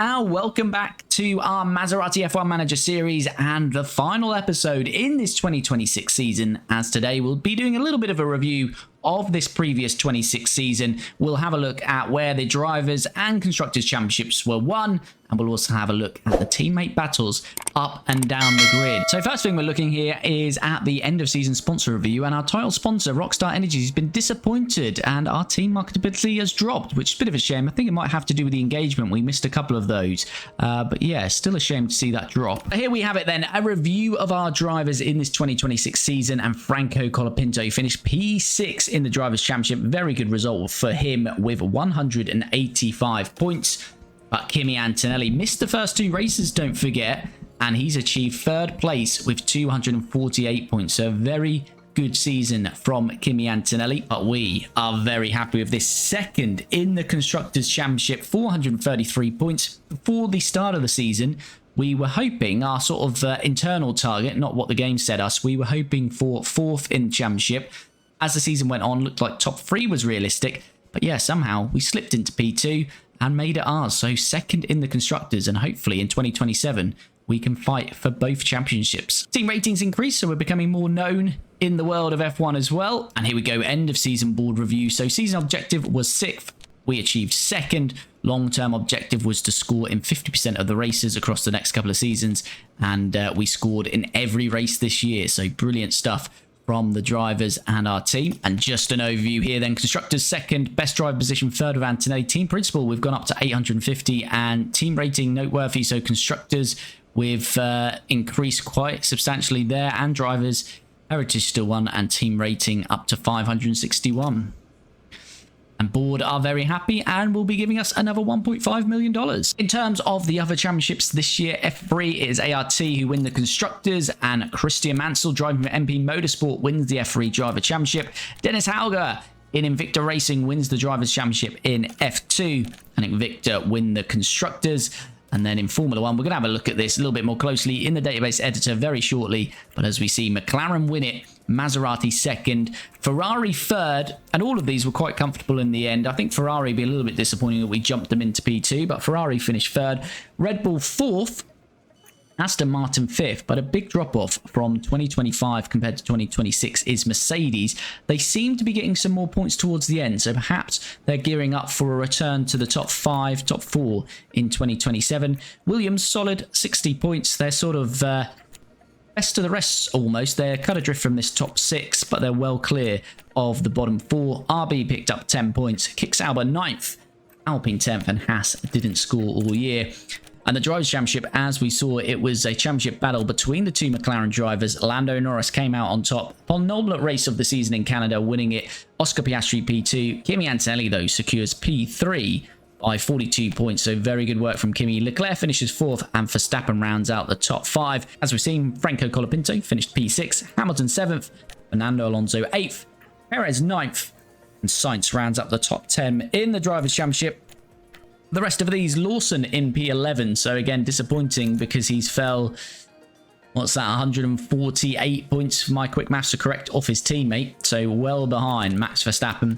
and welcome back to our Maserati F1 Manager series and the final episode in this 2026 season, as today we'll be doing a little bit of a review of this previous 26 season. We'll have a look at where the Drivers and Constructors Championships were won, and we'll also have a look at the teammate battles up and down the grid. So first thing we're looking here is at the end of season sponsor review, and our title sponsor, Rockstar Energy, has been disappointed and our team marketability has dropped, which is a bit of a shame. I think it might have to do with the engagement. We missed a couple of those, but yeah, still a shame to see that drop. But here we have it then, a review of our drivers in this 2026 season, and Franco Colapinto finished P6 in the Drivers' Championship. Very good result for him with 185 points. But Kimi Antonelli missed the first two races, don't forget, and he's achieved third place with 248 points. So a very good season from Kimi Antonelli. But we are very happy with this second in the Constructors' Championship, 433 points. Before the start of the season, we were hoping our sort of internal target, not what the game said us, we were hoping for fourth in the championship. As the season went on, looked like top three was realistic. But yeah, somehow we slipped into P2 and made it ours. So second in the Constructors, and hopefully in 2027, we can fight for both championships. Team ratings increased, so we're becoming more known in the world of F1 as well. And here we go, end of season board review. So season objective was 6th. We achieved 2nd. Long-term objective was to score in 50% of the races across the next couple of seasons. And we scored in every race this year. So brilliant stuff from the drivers and our team. And just an overview here then, Constructors 2nd, best driver position 3rd with Antonelli. Team principal, we've gone up to 850, and team rating noteworthy. So Constructors, we've increased quite substantially there, and drivers, heritage still won, and team rating up to 561. And board are very happy and will be giving us another $1.5 million. In terms of the other championships this year, F3 is ART who win the Constructors, and Christian Mansell driving for MP Motorsport wins the F3 Driver Championship. Dennis Hauger in Invicta Racing wins the Drivers Championship in F2, and Invicta win the Constructors. And then in Formula 1, we're going to have a look at this a little bit more closely in the database editor very shortly. But as we see, McLaren win it, Maserati 2nd, Ferrari 3rd, and all of these were quite comfortable in the end. I think Ferrari would be a little bit disappointing that we jumped them into P2, but Ferrari finished 3rd. Red Bull 4th, Aston Martin 5th, but a big drop-off from 2025 compared to 2026 is Mercedes. They seem to be getting some more points towards the end, so perhaps they're gearing up for a return to the top 5, top 4 in 2027. Williams, solid 60 points. They're sort of best of the rest almost. They're cut adrift from this top 6, but they're well clear of the bottom 4. RB picked up 10 points. Kick Sauber 9th, Alpine 10th, and Haas didn't score all year. And the Drivers' Championship, as we saw, it was a championship battle between the two McLaren drivers. Lando Norris came out on top. Penultimate race of the season in Canada, winning it. Oscar Piastri P2. Kimi Antonelli, though, secures P3 by 42 points. So very good work from Kimi. Leclerc finishes 4th, and Verstappen rounds out the top 5. As we've seen, Franco Colapinto finished P6. Hamilton 7th. Fernando Alonso 8th. Perez 9th. And Sainz rounds up the top 10 in the Drivers' Championship. The rest of these, Lawson in P11. So again, disappointing because he's fell, what's that, 148 points, if my quick maths are correct, off his teammate. So well behind Max Verstappen.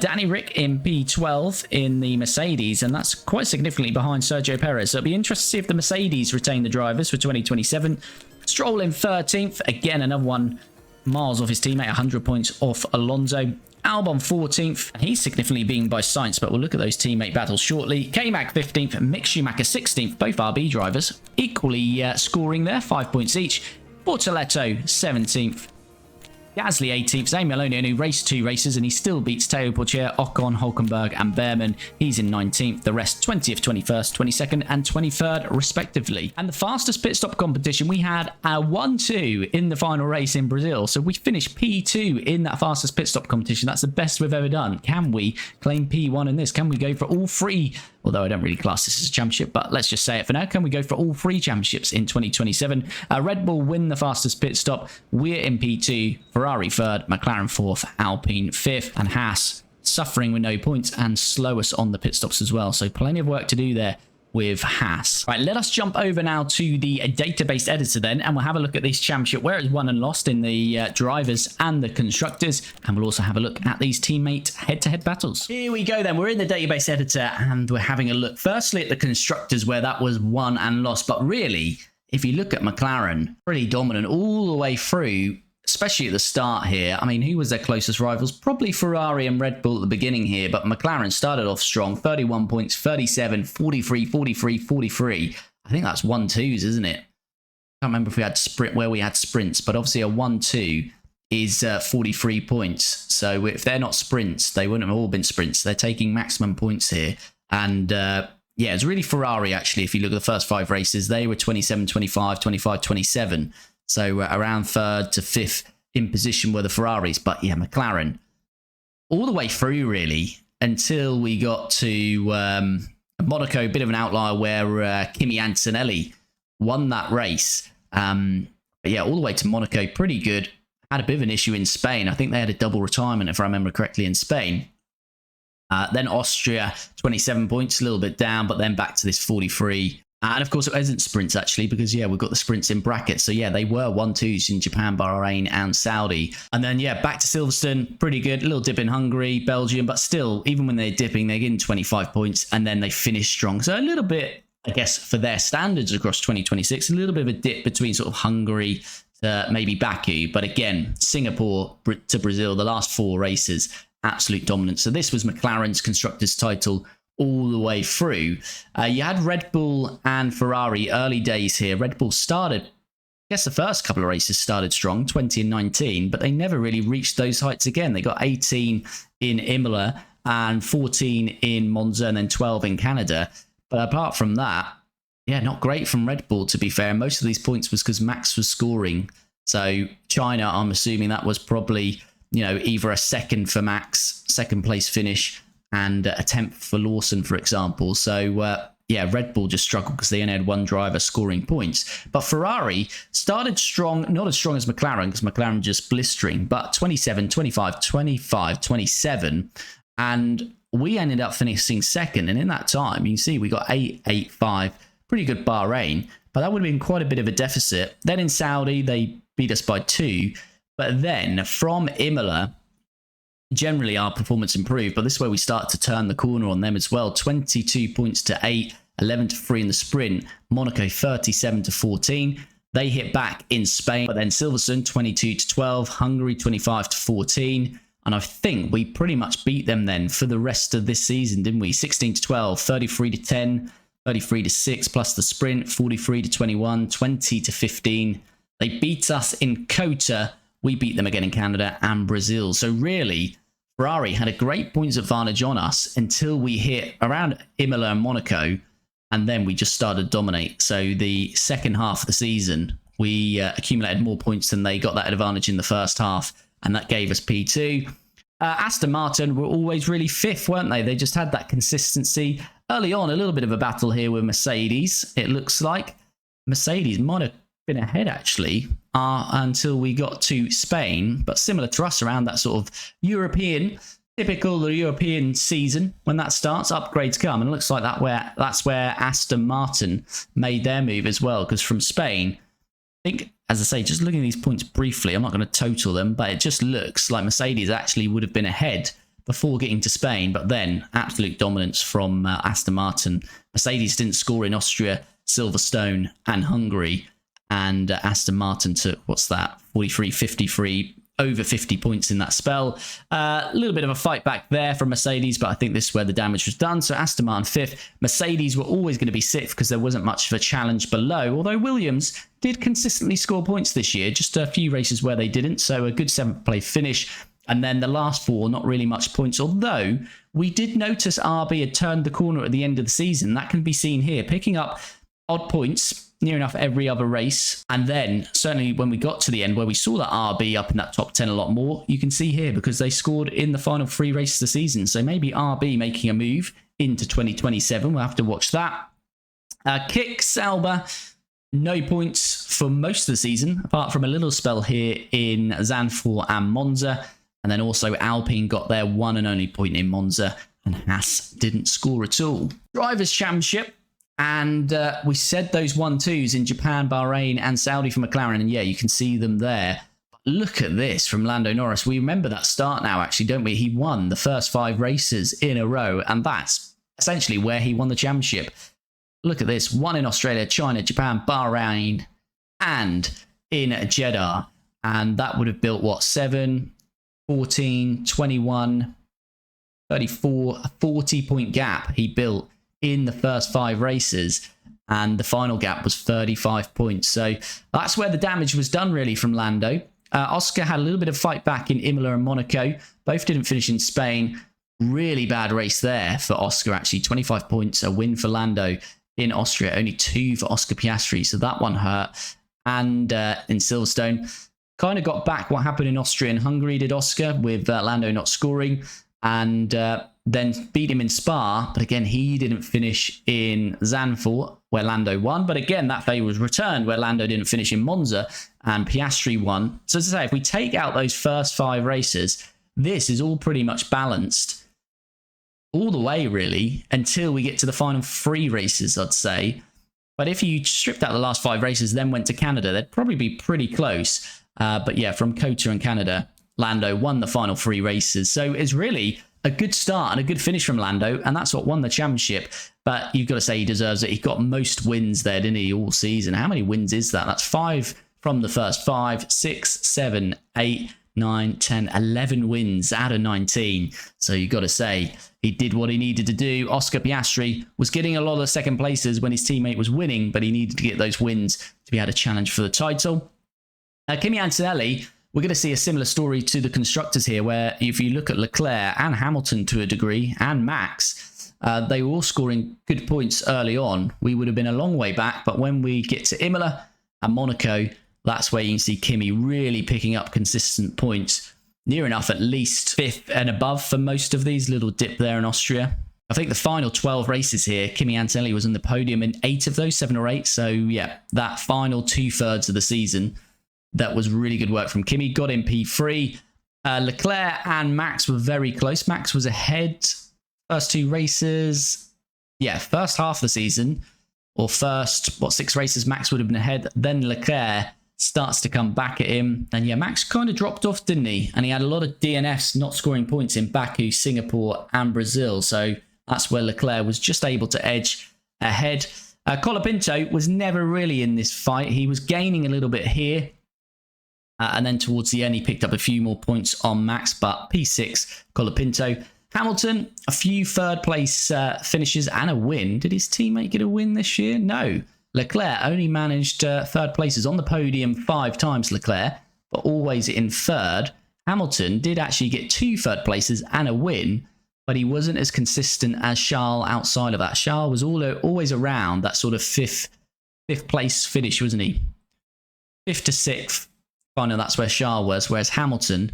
Danny Rick in P12 in the Mercedes, and that's quite significantly behind Sergio Perez. So it'll be interesting to see if the Mercedes retain the drivers for 2027. Stroll in 13th. Again, another one miles off his teammate, 100 points off Alonso. Albon 14th, and he's significantly beaten by Sainz, but we'll look at those teammate battles shortly. K-Mag 15th, Mick Schumacher 16th, both RB drivers, equally scoring there, 5 points each. Bortoletto 17th, Gasly 18th, Zane Maloney who raced 2 races and he still beats Teo Porcher, Ocon, Hulkenberg and Behrman. He's in 19th, the rest 20th, 21st, 22nd and 23rd respectively. And the fastest pit stop competition, we had a 1-2 in the final race in Brazil. So we finished P2 in that fastest pit stop competition. That's the best we've ever done. Can we claim P1 in this? Can we go for all 3? Although I don't really class this as a championship, but let's just say it for now. Can we go for all 3 championships in 2027? Red Bull win the fastest pit stop. We're in P2, Ferrari 3rd, McLaren 4th, Alpine 5th, and Haas suffering with no points and slowest on the pit stops as well. So plenty of work to do there with Haas. Right, let us jump over now to the database editor then, and we'll have a look at this championship where it's won and lost in the drivers and the constructors, and we'll also have a look at these teammate head-to-head battles. Here we go then, we're in the database editor and we're having a look firstly at the constructors where that was won and lost, but really, if you look at McLaren, pretty dominant all the way through, especially at the start here. I mean, who was their closest rivals? Probably Ferrari and Red Bull at the beginning here, but McLaren started off strong. 31 points, 37, 43, 43, 43. I think that's 1-2s, isn't it? I can't remember if we had sprint where we had sprints, but obviously a 1-2 is 43 points. So if they're not sprints, they wouldn't have all been sprints. They're taking maximum points here. And yeah, it's really Ferrari, actually. If you look at the first 5 races, they were 27, 25, 25, 27. So around 3rd to 5th in position were the Ferraris. But yeah, McLaren all the way through really until we got to Monaco, a bit of an outlier where Kimi Antonelli won that race. But yeah, all the way to Monaco, pretty good. Had a bit of an issue in Spain. I think they had a double retirement, if I remember correctly, in Spain. Then Austria, 27 points, a little bit down, but then back to this 43. And of course, it isn't sprints, actually, because, yeah, we've got the sprints in brackets. So, yeah, they were 1-2s in Japan, Bahrain, and Saudi. And then, yeah, back to Silverstone, pretty good. A little dip in Hungary, Belgium, but still, even when they're dipping, they're getting 25 points, and then they finish strong. So, a little bit, I guess, for their standards across 2026, a little bit of a dip between sort of Hungary to maybe Baku. But again, Singapore to Brazil, the last 4 races, absolute dominance. So, this was McLaren's Constructors' title all the way through. You had Red Bull and Ferrari early days here. Red Bull started, I guess the first couple of races started strong, 20 and 19, but they never really reached those heights again. They got 18 in Imola and 14 in Monza and then 12 in Canada. But apart from that, yeah, not great from Red Bull, to be fair. Most of these points was because Max was scoring. So China, I'm assuming that was probably, you know, either a second for Max, second place finish, and a 10th for Lawson, for example. So, yeah, Red Bull just struggled because they only had 1 driver scoring points. But Ferrari started strong, not as strong as McLaren, because McLaren just blistering, but 27, 25, 25, 27. And we ended up finishing second. And in that time, you can see we got 8, 8, 5, pretty good Bahrain. But that would have been quite a bit of a deficit. Then in Saudi, they beat us by 2. But then from Imola, generally our performance improved, but this is where we start to turn the corner on them as well. 22 points to 8, 11 to 3 in the sprint. Monaco 37 to 14. They hit back in Spain, but then Silverstone 22 to 12, Hungary 25 to 14. And I think we pretty much beat them then for the rest of this season, didn't we? 16 to 12, 33 to 10, 33 to 6 plus the sprint, 43 to 21, 20 to 15. They beat us in Kota. We beat them again in Canada and Brazil. So really, Ferrari had a great points advantage on us until we hit around Imola and Monaco, and then we just started to dominate. So the second half of the season, we accumulated more points than they got that advantage in the first half, and that gave us P2. Aston Martin were always really 5th, weren't they? They just had that consistency. Early on, a little bit of a battle here with Mercedes. It looks like Mercedes might have been ahead, actually, until we got to Spain, but similar to us around that sort of European, typical European season, when that starts, upgrades come, and it looks like that's where Aston Martin made their move as well, because from Spain, I think, as I say, just looking at these points briefly, I'm not going to total them, but it just looks like Mercedes actually would have been ahead before getting to Spain, but then absolute dominance from Aston Martin. Mercedes didn't score in Austria, Silverstone, and Hungary. And Aston Martin took, 43, 53, over 50 points in that spell. A little bit of a fight back there from Mercedes, but I think this is where the damage was done. So Aston Martin 5th. Mercedes were always going to be 6th because there wasn't much of a challenge below, although Williams did consistently score points this year, just a few races where they didn't. So a good 7th place finish. And then the last 4, not really much points, although we did notice RB had turned the corner at the end of the season. That can be seen here, picking up odd points near enough every other race. And then certainly when we got to the end where we saw that RB up in that top 10 a lot more, you can see here because they scored in the final 3 races of the season. So maybe RB making a move into 2027. We'll have to watch that. Kick Sauber, no points for most of the season, apart from a little spell here in Zandvoort and Monza. And then also Alpine got their one and only point in Monza, and Haas didn't score at all. Drivers' Championship. And we said those 1-2s in Japan, Bahrain, and Saudi for McLaren. And yeah, you can see them there. But look at this from Lando Norris. We remember that start now, actually, don't we? He won the first 5 races in a row. And that's essentially where he won the championship. Look at this. One in Australia, China, Japan, Bahrain, and in Jeddah. And that would have built, what, 7, 14, 21, 34, a 40-point gap he built in the first 5 races, and the final gap was 35 points. So that's where the damage was done, really, from Lando. Oscar had a little bit of fight back in Imola and Monaco. Both didn't finish in Spain. Really bad race there for Oscar, actually. 25 points, a win for Lando in Austria. Only 2 for Oscar Piastri, so that one hurt. And in Silverstone, kind of got back what happened in Austria and Hungary, did Oscar, with Lando not scoring. And then beat him in Spa, but again, he didn't finish in Zandvoort, where Lando won. But again, that favour was returned, where Lando didn't finish in Monza, and Piastri won. So to say, if we take out those first 5 races, this is all pretty much balanced all the way, really, until we get to the final 3 races, I'd say. But if you stripped out the last 5 races, then went to Canada, they'd probably be pretty close. But yeah, from Kota and Canada, Lando won the final 3 races. So it's really a good start and a good finish from Lando, and that's what won the championship. But you've got to say he deserves it. He got most wins there, didn't he, all season? How many wins is that? That's 5 from the first 5, 6, 7, 8, 9, 10, 11 wins out of 19. So you've got to say he did what he needed to do. Oscar Piastri was getting a lot of second places when his teammate was winning, but he needed to get those wins to be able to challenge for the title. Kimi Antonelli, we're going to see a similar story to the constructors here, where if you look at Leclerc and Hamilton to a degree, and Max, they were all scoring good points early on. We would have been a long way back, but when we get to Imola and Monaco, that's where you can see Kimi really picking up consistent points, near enough at least 5th and above for most of these. Little dip there in Austria. I think the final 12 races here, Kimi Antonelli was on the podium in 8 of those, 7 or 8. So yeah, that final 2/3 of the season, that was really good work from Kimi. Got in P3. Leclerc and Max were very close. Max was ahead first 2 races. Yeah, first half of the season, or first, 6 races, Max would have been ahead. Then Leclerc starts to come back at him. And yeah, Max kind of dropped off, didn't he? And he had a lot of DNFs not scoring points in Baku, Singapore, and Brazil. So that's where Leclerc was just able to edge ahead. Colapinto was never really in this fight. He was gaining a little bit here. And then towards the end, he picked up a few more points on Max, but P6, Colapinto. Hamilton, a few 3rd place finishes and a win. Did his teammate get a win this year? No. Leclerc only managed 3rd places on the podium 5 times, Leclerc, but always in 3rd. Hamilton did actually get 2 3rd places and a win, but he wasn't as consistent as Charles outside of that. Charles was always around that sort of 5th place finish, wasn't he? 5th to 6th. I know that's where Charles was, whereas Hamilton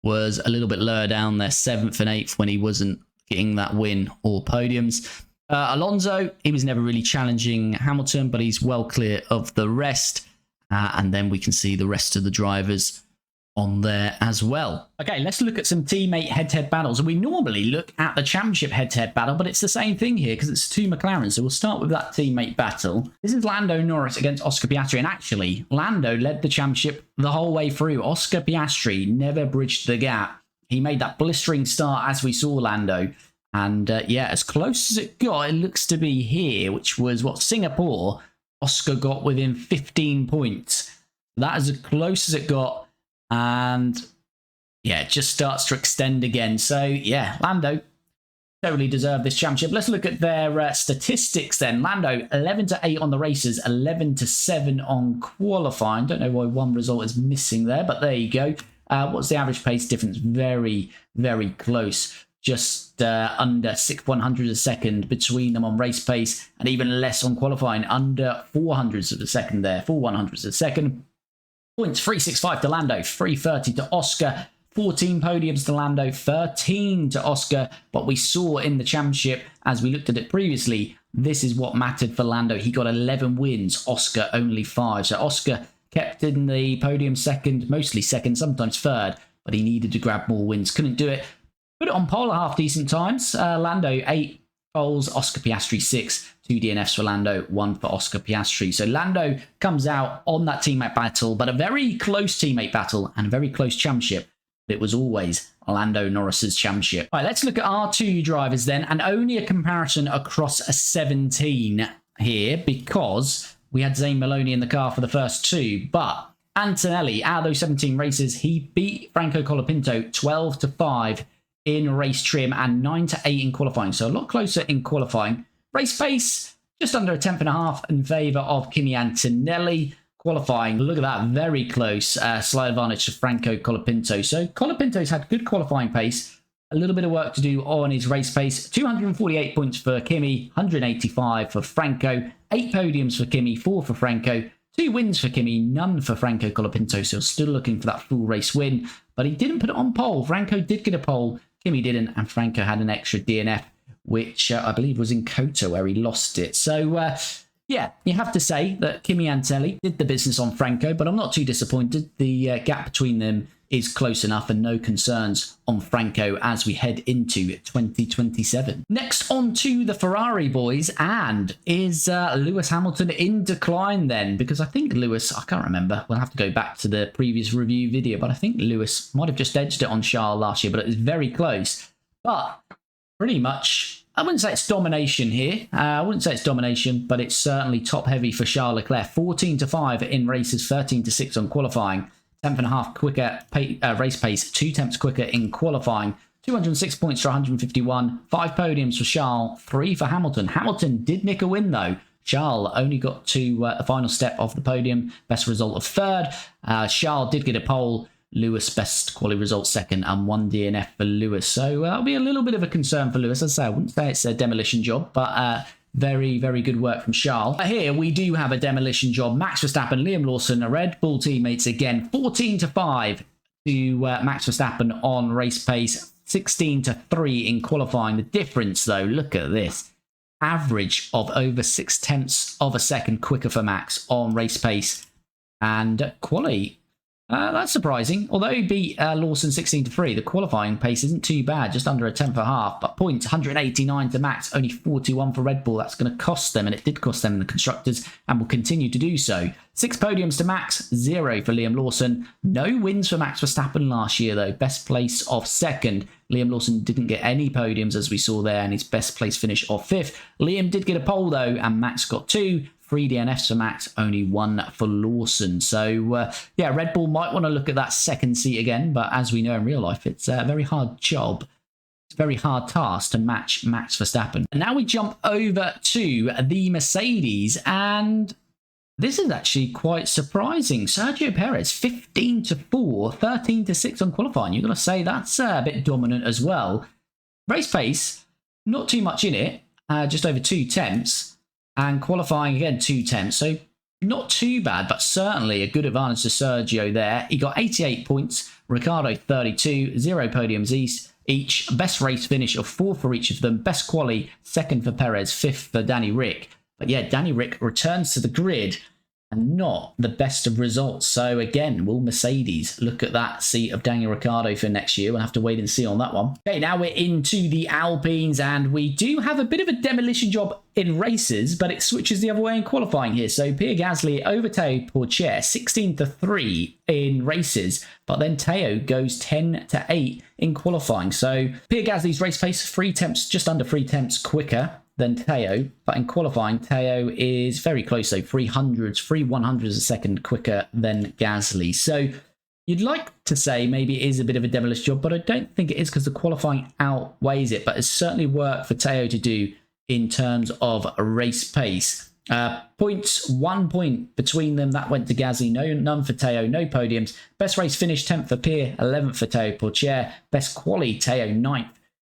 was a little bit lower down there, 7th and 8th, when he wasn't getting that win or podiums. Alonso, he was never really challenging Hamilton, but he's well clear of the rest. And then we can see the rest of the drivers on there as well. Okay, let's look at some teammate head-to-head battles. We normally look at the championship head-to-head battle, but it's the same thing here because it's 2 McLarens. So we'll start with that teammate battle. This is Lando Norris against Oscar Piastri. And actually, Lando led the championship the whole way through. Oscar Piastri never bridged the gap. He made that blistering start as we saw Lando. And yeah, as close as it got, it looks to be here, which was Singapore. Oscar got within 15 points. That is as close as it got. And yeah, it just starts to extend again. So yeah, Lando totally deserved this championship. Let's look at their statistics then. Lando, 11 to 8 on the races, 11 to 7 on qualifying. Don't know why one result is missing there, but there you go. What's the average pace difference? Very, very close. Just under 6/100 a second between them on race pace, and even less on qualifying, under 400ths of a second there, 4/100ths of a second. Points 365 to Lando, 330 to Oscar, 14 podiums to Lando, 13 to Oscar. But we saw in the championship, as we looked at it previously, this is what mattered for Lando. He got 11 wins, Oscar only 5. So Oscar kept in the podium second, mostly second, sometimes 3rd, but he needed to grab more wins. Couldn't do it. Put it on pole at half decent times. Lando 8 poles, Oscar Piastri 6, 2 DNFs for Lando, 1 for Oscar Piastri. So Lando comes out on that teammate battle, but a very close teammate battle and a very close championship. It was always Lando Norris's championship. All right, let's look at our 2 drivers then, and only a comparison across a 17 here because we had Zane Maloney in the car for the first 2, but Antonelli, out of those 17 races, he beat Franco Colapinto 12-5 in race trim and 9-8 in qualifying. So a lot closer in qualifying. Race pace, just under a 10.5 in favour of Kimi Antonelli. Qualifying, look at that, very close. Slight advantage to Franco Colapinto. So Colapinto's had good qualifying pace. A little bit of work to do on his race pace. 248 points for Kimi, 185 for Franco. 8 podiums for Kimi, 4 for Franco. 2 wins for Kimi, none for Franco Colapinto. So still looking for that full race win. But he didn't put it on pole. Franco did get a pole. Kimi didn't. And Franco had an extra DNF, which I believe was in Kota where he lost it. So, yeah, you have to say that Kimi Antonelli did the business on Franco, but I'm not too disappointed. The gap between them is close enough and no concerns on Franco as we head into 2027. Next on to the Ferrari boys, and is Lewis Hamilton in decline then? Because I think Lewis, I can't remember, we'll have to go back to the previous review video, but I think Lewis might have just edged it on Charles last year, but it was very close. But pretty much, I wouldn't say it's domination here. I wouldn't say it's domination, but it's certainly top heavy for Charles Leclerc. 14-5 in races, 13-6 on qualifying. 10.5 quicker race pace, 2 tenths quicker in qualifying. 206 points to 151. 5 podiums for Charles, 3 for Hamilton. Hamilton did nick a win though. Charles only got to the final step of the podium. Best result of 3rd. Charles did get a pole. Lewis, best quality result 2nd, and 1 DNF for Lewis. So that'll be a little bit of a concern for Lewis. As I say, I wouldn't say it's a demolition job, but very, very good work from Charles. Here we do have a demolition job. Max Verstappen, Liam Lawson, Red Bull teammates again. 14-5 to Max Verstappen on race pace. 16-3 in qualifying. The difference though, look at this. Average of over 0.6 of a second quicker for Max on race pace. And quality, that's surprising. Although he beat Lawson 16-3, the qualifying pace isn't too bad, just under a 10.5. But points, 189 to Max, only 41 for Red Bull. That's going to cost them, and it did cost them in the Constructors, and will continue to do so. 6 podiums to Max, 0 for Liam Lawson. No wins for Max Verstappen last year, though. Best place of 2nd. Liam Lawson didn't get any podiums, as we saw there, and his best place finish of 5th. Liam did get a pole, though, and Max got 2. 3 DNFs for Max, only 1 for Lawson. So, yeah, Red Bull might want to look at that 2nd seat again, but as we know in real life, it's a very hard job. It's a very hard task to match Max Verstappen. And now we jump over to the Mercedes, and this is actually quite surprising. Sergio Perez, 15-4, 13-6 on qualifying. You've got to say that's a bit dominant as well. Race pace, not too much in it, just over 2 tenths. And qualifying again, 2 tenths. So not too bad, but certainly a good advantage to Sergio there. He got 88 points. Ricciardo 32, 0 podiums each. Best race finish of 4 for each of them. Best quali, 2nd for Perez, 5th for Danny Rick. But yeah, Danny Rick returns to the grid and not the best of results. So again, will Mercedes look at that seat of Daniel Ricciardo for next year? We'll have to wait and see on that one. Okay, now we're into the Alpines, and we do have a bit of a demolition job in races, but it switches the other way in qualifying here. So Pierre Gasly over Teo Pourchaire, 16-3 in races, but then Teo goes 10-8 in qualifying. So Pierre Gasly's race pace, 3 tenths, just under 3 tenths quicker than Teo, but in qualifying, Teo is very close, though, 3 100s a second quicker than Gasly. So you'd like to say maybe it is a bit of a devilish job, but I don't think it is because the qualifying outweighs it, but it's certainly work for Teo to do in terms of race pace. Points, 1 point between them. That went to Gasly. None for Teo. No podiums. Best race finish, 10th for Pierre, 11th for Teo Pourchaire. Best quali, Teo 9th.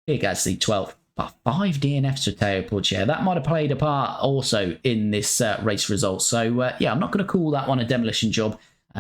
Pierre Gasly 12th. But 5 DNFs for Teo Pourchaire. That might have played a part also in this race result. So, yeah, I'm not going to call that one a demolition job.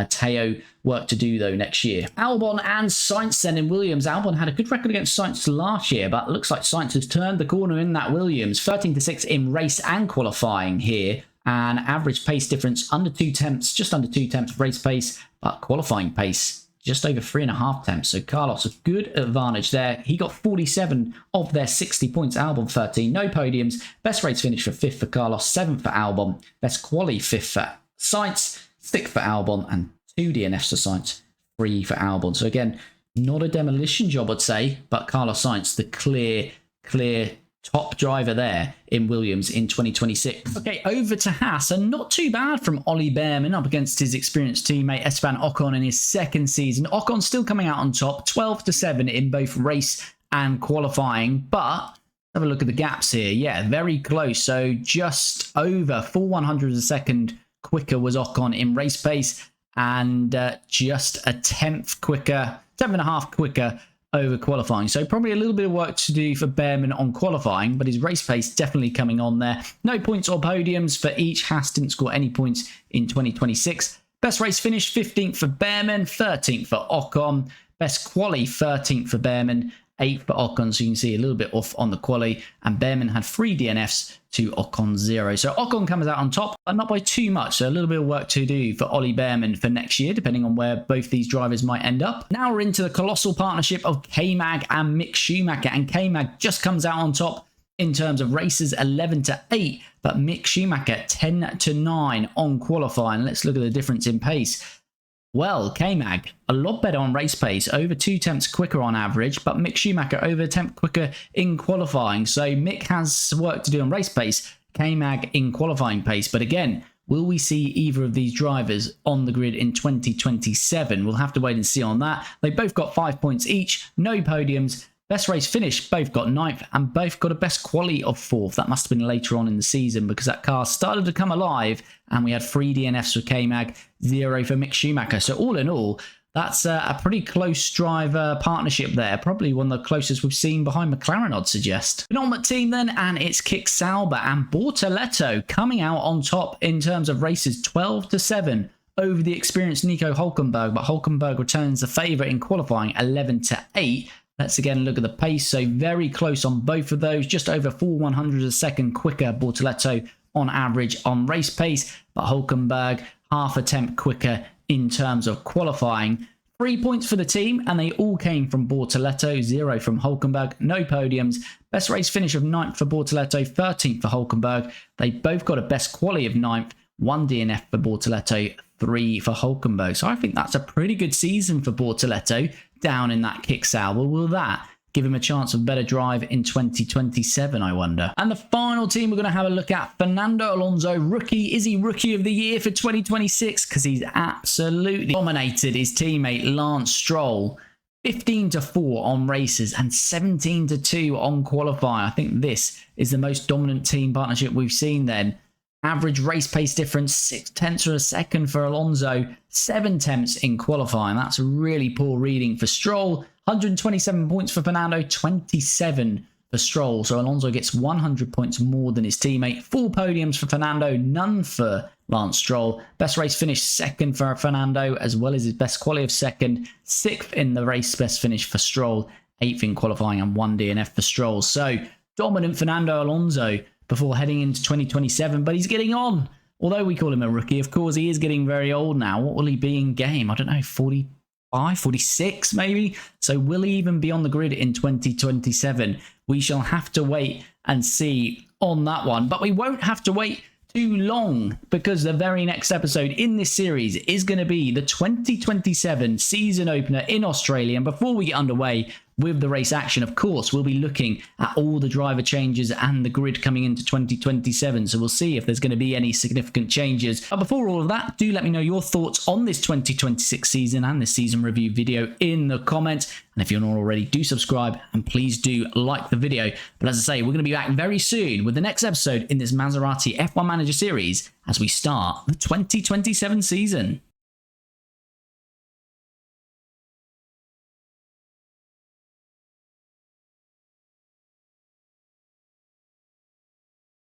Teo work to do, though, next year. Albon and Sainz then in Williams. Albon had a good record against Sainz last year, but it looks like Sainz has turned the corner in that Williams. 13-6 in race and qualifying here. And average pace difference under 2 tenths, just under 2 tenths race pace, but qualifying pace just over 3.5 temps. So Carlos, a good advantage there. He got 47 of their 60 points. Albon 13, no podiums. Best race finish for 5th for Carlos, 7th for Albon. Best quali 5th for Sainz, 6th for Albon, and 2 DNFs for Sainz, 3 for Albon. So again, not a demolition job, I'd say, but Carlos Sainz, the clear top driver there in Williams in 2026. Okay, over to Haas, and not too bad from Ollie Bearman up against his experienced teammate Esteban Ocon in his second season. Ocon still coming out on top, 12-7 in both race and qualifying, but have a look at the gaps here. Yeah, very close. So just over 4/100 of a second quicker was Ocon in race pace, and just a 10th quicker, 10.5 quicker over qualifying. So probably a little bit of work to do for Bearman on qualifying, but his race pace definitely coming on there. No points or podiums for each. Haas didn't score any points in 2026. Best race finish, 15th for Bearman, 13th for Ocon. Best quali, 13th for Bearman, 8th for Ocon. So you can see a little bit off on the quali, and Bearman had 3 DNFs to Ocon 0. So Ocon comes out on top, but not by too much. So a little bit of work to do for Ollie Bearman for next year, depending on where both these drivers might end up. Now we're into the colossal partnership of K-Mag and Mick Schumacher, and K-Mag just comes out on top in terms of races, 11-8, but Mick Schumacher 10-9 on qualifying. Let's look at the difference in pace. Well, K-Mag, a lot better on race pace, over 2 tenths quicker on average, but Mick Schumacher over a tenth quicker in qualifying. So Mick has work to do on race pace, K-Mag in qualifying pace. But again, will we see either of these drivers on the grid in 2027? We'll have to wait and see on that. They both got 5 points each, no podiums. Best race finish, both got 9th, and both got a best quali of 4th. That must have been later on in the season because that car started to come alive, and we had 3 DNFs for K-Mag, 0 for Mick Schumacher. So all in all, that's a pretty close driver partnership there. Probably one of the closest we've seen behind McLaren, I'd suggest. Penultimate team then, and it's Kick Sauber and Bortoleto coming out on top in terms of races, 12-7 over the experienced Nico Hülkenberg, but Hülkenberg returns the favourite in qualifying, 11-8. Let's again look at the pace. So very close on both of those. Just over 4/100 a second quicker Bortoleto on average on race pace. But Hülkenberg half a tenth quicker in terms of qualifying. 3 points for the team, and they all came from Bortoleto. 0 from Hülkenberg. No podiums. Best race finish of 9th for Bortoleto. 13th for Hülkenberg. They both got a best quali of 9th. 1 DNF for Bortoleto. 3 for Hülkenberg. So I think that's a pretty good season for Bortoleto down in that Kick Sauber. Will that give him a chance of better drive in 2027, I wonder? And the final team we're going to have a look at, Fernando Alonso, rookie. Is he rookie of the year for 2026? Because he's absolutely dominated his teammate Lance Stroll. 15-4 on races and 17-2 on qualifying. I think this is the most dominant team partnership we've seen then. Average race pace difference, 6 tenths of a second for Alonso, 7 tenths in qualifying. That's a really poor reading for Stroll. 127 points for Fernando, 27 for Stroll. So Alonso gets 100 points more than his teammate. 4 podiums for Fernando, none for Lance Stroll. Best race finish, 2nd for Fernando, as well as his best quali of 2nd. 6th in the race best finish for Stroll. 8th in qualifying and 1 DNF for Stroll. So dominant Fernando Alonso before heading into 2027, but he's getting on. Although we call him a rookie, of course, he is getting very old now. What will he be in game? I don't know, 45, 46 maybe? So will he even be on the grid in 2027? We shall have to wait and see on that one. But we won't have to wait too long, because the very next episode in this series is going to be the 2027 season opener in Australia. And before we get underway with the race action, of course, we'll be looking at all the driver changes and the grid coming into 2027. So we'll see if there's going to be any significant changes. But before all of that, do let me know your thoughts on this 2026 season and this season review video in the comments. And if you're not already, do subscribe and please do like the video. But as I say, we're going to be back very soon with the next episode in this Maserati F1 Manager series as we start the 2027 season.